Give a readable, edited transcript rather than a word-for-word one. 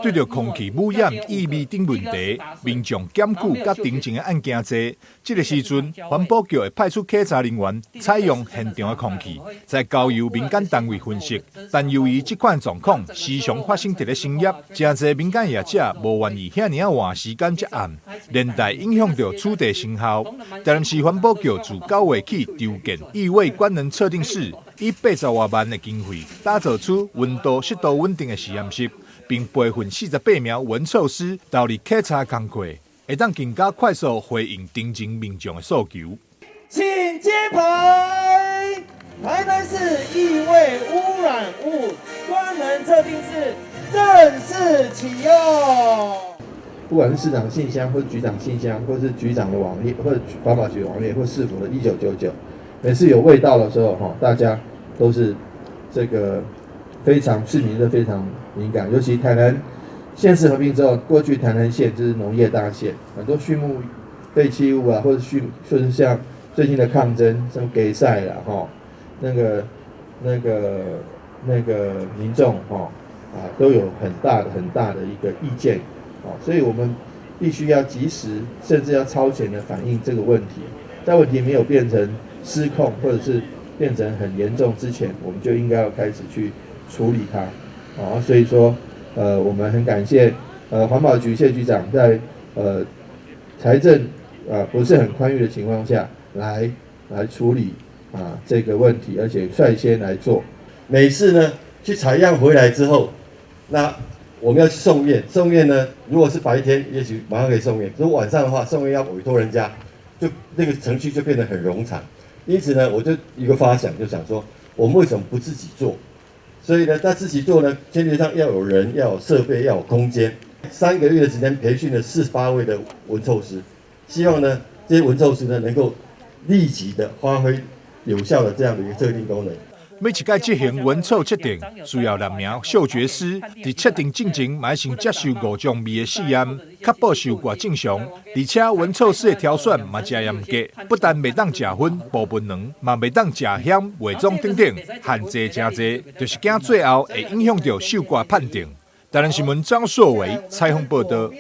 对着空气污染、异味等问题，民众检举甲定情的案件多。这个时阵，环保局会派出稽查人员采用现场的空气，再交由民间单位分析。但由于这款状况时常发生伫咧深夜，真侪民间业者无愿意遐尔晚时间接案，连带影响到处地成效。台南市环保局自9月起筹建异味官能测定室，以80多万的经费打造出温度、湿度稳定的实验室，并培训48名闻臭师投入稽查工作，会当更加快速回应定情民众的诉求。请揭牌！台南市异味污染物官能测定室正式启用。不管是市长信箱，或是局长信箱，或是局长的网页，或者环保局网页，或市府的1999，每次有味道的时候，大家都是这个市民都非常敏感，尤其台南县市合并之后，过去台南县就是农业大县，很多畜牧废弃物啊，或者像最近的抗争，什么给赛啦，那个民众都有很大的一个意见，所以我们必须要及时，甚至要超前的反映这个问题，在问题没有变成失控，或者是变成很严重之前，我们就应该要开始去处理它，所以说，我们很感谢环保局谢局长在财政不是很宽裕的情况下来处理这个问题，而且率先来做。每次呢去采样回来之后，那我们要去送验，送验呢如果是白天，也许马上可以送验；如果晚上的话，送验要委托人家，就那个程序就变得很冗长。因此呢，我就一个发想，就想说，我们为什么不自己做？所以呢，在自己做呢，前提上要有人、要有设备、要有空间。3个月的时间培训了48位的闻臭师，希望呢这些闻臭师呢能够立即的发挥有效的这样的一个测定功能。每一届执行闻臭测定，需要2名嗅觉师，在测定进前，嘛先接受5种味的试验，确保受过正常。而且闻臭师的挑选嘛真严格，不但袂当食粉、部分糖，嘛袂当食咸、伪装等等，限制真多，就是惊最后会影响到受过判定。台南新闻张硕维采访报道。